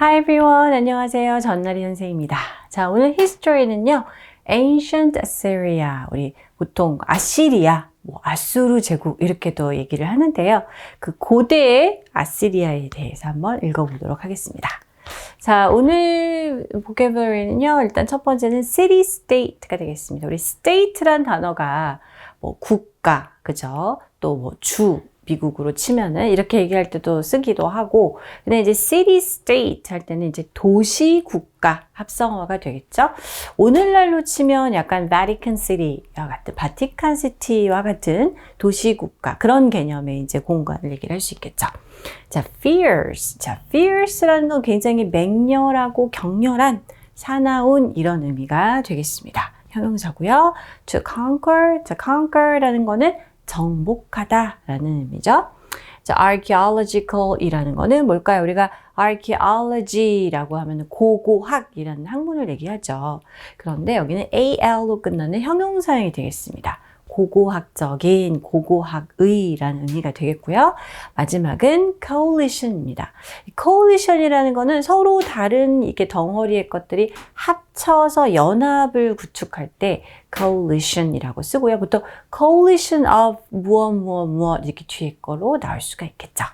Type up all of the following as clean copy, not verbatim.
Hi everyone. 안녕하세요. 전나리 선생입니다. 자, 오늘 history는요. Ancient Assyria. 우리 보통 아시리아, 아수르 제국 이렇게도 얘기를 하는데요. 그 고대의 아시리아에 대해서 한번 읽어보도록 하겠습니다. 자, 오늘 vocabulary는요. 일단 첫 번째는 city state가 되겠습니다. 우리 state란 단어가 국가, 그죠? 또 주, 미국으로 치면은 이렇게 얘기할 때도 쓰기도 하고, 근데 이제 city state 할 때는 이제 도시 국가 합성어가 되겠죠. 오늘날로 치면 약간 Vatican City와 같은 바티칸 시티와 같은 도시 국가 그런 개념의 이제 공간을 얘기를 할 수 있겠죠. 자, fierce. 자, fierce라는 건 굉장히 맹렬하고 격렬한, 사나운 이런 의미가 되겠습니다. 형용사고요. To conquer라는 거는 정복하다라는 의미죠. 자, archaeological이라는 거는 뭘까요? 우리가 archaeology라고 하면 고고학이라는 학문을 얘기하죠. 그런데 여기는 al로 끝나는 형용사형이 되겠습니다. 고고학적인, 고고학의라는 의미가 되겠고요. 마지막은 coalition입니다. coalition이라는 거는 서로 다른 이렇게 덩어리의 것들이 합쳐서 연합을 구축할 때 coalition이라고 쓰고요. 보통 coalition of 무엇 이렇게 뒤에 거로 나올 수가 있겠죠.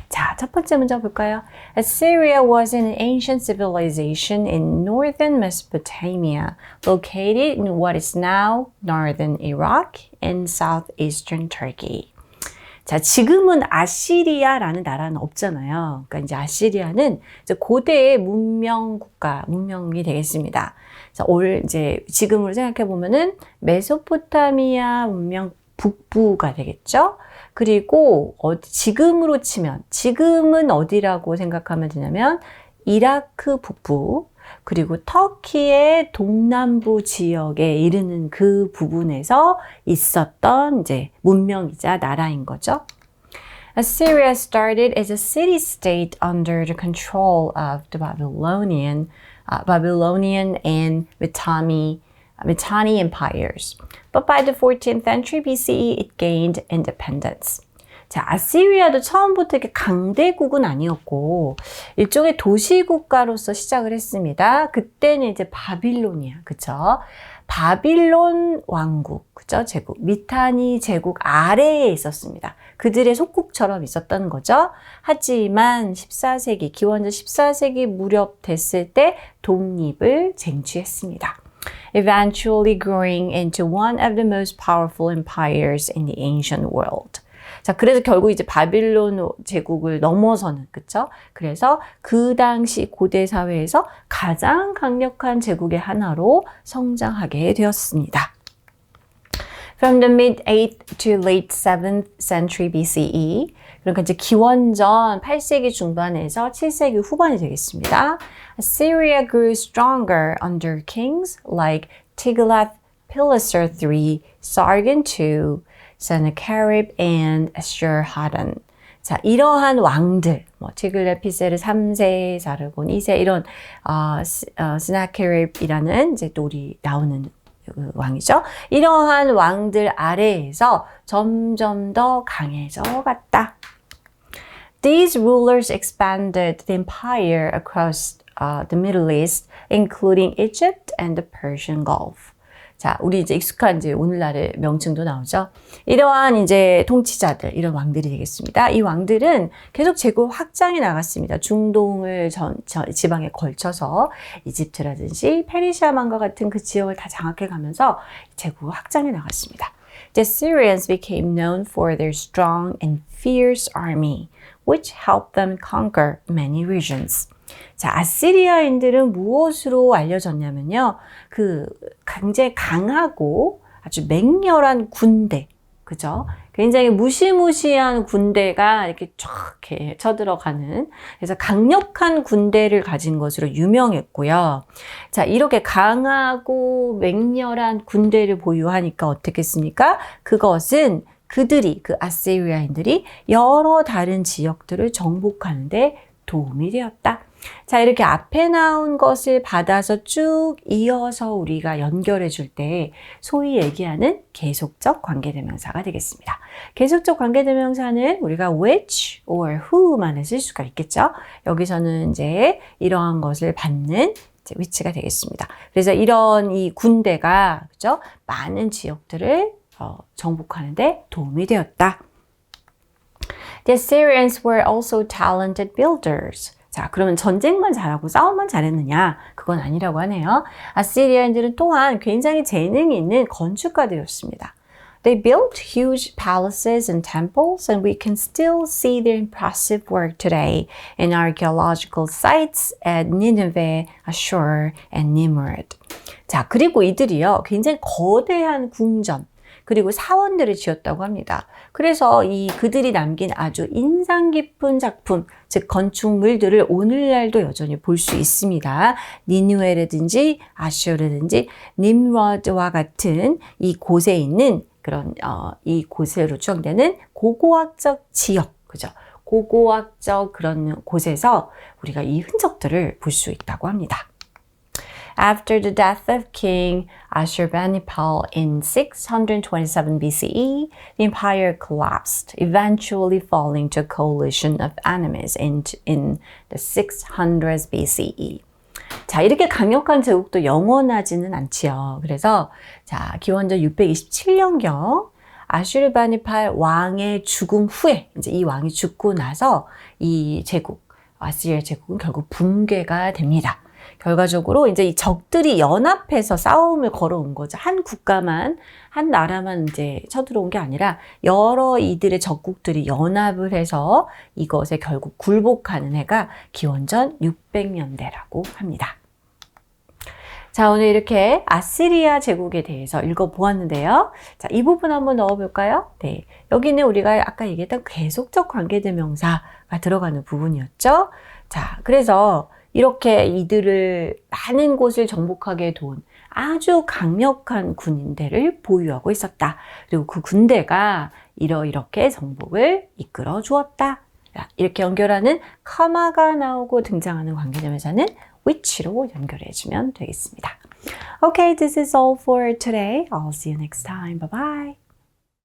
자, 첫 번째 문제 볼까요? Assyria was an ancient civilization in northern Mesopotamia, located in what is now northern Iraq and southeastern Turkey. 자, 지금은 아시리아라는 나라는 없잖아요. 그러니까 이제 아시리아는 이제 고대의 문명 국가, 문명이 되겠습니다. 자, 이제 지금으로 생각해 보면은 메소포타미아 문명 북부가 되겠죠. 그리고 지금으로 치면, 지금은 어디라고 생각하면 되냐면 이라크 북부, 그리고 터키의 동남부 지역에 이르는 그 부분에서 있었던 이제 문명이자 나라인 거죠. Assyria started as a city-state under the control of the Babylonian and Mitanni empires. But by the 14th century BCE, it gained independence. 자, 아시리아도 처음부터 이렇게 강대국은 아니었고 일종의 도시국가로서 시작을 했습니다. 그때는 이제 바빌로니아, 그쵸? 바빌론 왕국, 그죠? 제국, 미타니 제국 아래에 있었습니다. 그들의 속국처럼 있었던 거죠. 하지만 14세기, 기원전 14세기 무렵 됐을 때 독립을 쟁취했습니다. Eventually growing into one of the most powerful empires in the ancient world. 자, 그래서 결국 이제 바빌론 제국을 넘어서는, 그쵸? 그래서 그 당시 고대 사회에서 가장 강력한 제국의 하나로 성장하게 되었습니다. From the mid-8th to late 7th century BCE, 그러니까 이제 기원전 8세기 중반에서 7세기 후반이 되겠습니다. Assyria grew stronger under kings like Tiglath-Pileser III, Sargon II, Sennacherib, and Ashur-Hadan. 자, 이러한 왕들, 티글레피세르 3세, 사르곤 2세 이런 스나케립이라는 이제 또 우리 나오는 왕이죠. 이러한 왕들 아래에서 점점 더 강해져 갔다. These rulers expanded the empire across the Middle East, including Egypt and the Persian Gulf. 자, 우리 이제 익숙한 이제 오늘날의 명칭도 나오죠. 이러한 이제 통치자들, 이런 왕들이 되겠습니다. 이 왕들은 계속 제국 확장해 나갔습니다. 중동을 지방에 걸쳐서 이집트라든지 페르시아만과 같은 그 지역을 다 장악해 가면서 제국을 확장해 나갔습니다. The Assyrians became known for their strong and fierce army, which helped them conquer many regions. 자, 아시리아인들은 무엇으로 알려졌냐면요. 그 굉장히 강하고 아주 맹렬한 군대, 그죠? 굉장히 무시무시한 군대가 이렇게 쫙 이렇게 쳐들어가는, 그래서 강력한 군대를 가진 것으로 유명했고요. 자, 이렇게 강하고 맹렬한 군대를 보유하니까 어떻겠습니까? 그것은 그 아시리아인들이 여러 다른 지역들을 정복하는 데 도움이 되었다. 자, 이렇게 앞에 나온 것을 받아서 쭉 이어서 우리가 연결해 줄 때 소위 얘기하는 계속적 관계대명사가 되겠습니다. 계속적 관계대명사는 우리가 which or who만을 쓸 수가 있겠죠. 여기서는 이제 이러한 것을 받는 which가 되겠습니다. 그래서 이런 이 군대가 그죠? 많은 지역들을 정복하는데 도움이 되었다. The Assyrians were also talented builders. 자, 그러면 전쟁만 잘하고 싸움만 잘했느냐? 그건 아니라고 하네요. 아시리안들은 또한 굉장히 재능이 있는 건축가들이었습니다. They built huge palaces and temples, and we can still see their impressive work today in archaeological sites at Nineveh, Ashur, and Nimrud. 자, 그리고 이들이요, 굉장히 거대한 궁전, 그리고 사원들을 지었다고 합니다. 그래서 그들이 남긴 아주 인상 깊은 작품, 즉 건축물들을 오늘날도 여전히 볼 수 있습니다. 니느웨라든지 아슈르든지 님러드와 같은 이 곳에 있는 그런 이 곳으로 추정되는 고고학적 지역, 그죠? 고고학적 그런 곳에서 우리가 이 흔적들을 볼 수 있다고 합니다. After the death of King Ashurbanipal in 627 BCE, the empire collapsed, eventually falling to a coalition of enemies in the 600s BCE. 자, 이렇게 강력한 제국도 영원하지는 않지요. 그래서 자, 기원전 627년경 아슈르바니팔 왕의 죽음 후에 이제 이 왕이 죽고 나서 이 제국, 아시리아 제국은 결국 붕괴가 됩니다. 결과적으로 이제 이 적들이 연합해서 싸움을 걸어온 거죠. 한 국가만, 한 나라만 이제 쳐들어온 게 아니라 여러 이들의 적국들이 연합을 해서 이것에 결국 굴복하는 해가 기원전 600년대라고 합니다. 자, 오늘 이렇게 아시리아 제국에 대해서 읽어보았는데요. 자, 이 부분 한번 넣어볼까요? 네. 여기는 우리가 아까 얘기했던 계속적 관계대명사가 들어가는 부분이었죠. 자, 그래서 이렇게 이들을 많은 곳을 정복하게 도운 아주 강력한 군대를 보유하고 있었다. 그리고 그 군대가 이렇게 정복을 이끌어 주었다. 이렇게 연결하는 커마가 나오고 등장하는 관계대명사는 which로 연결해 주면 되겠습니다. Okay, this is all for today. I'll see you next time. Bye bye.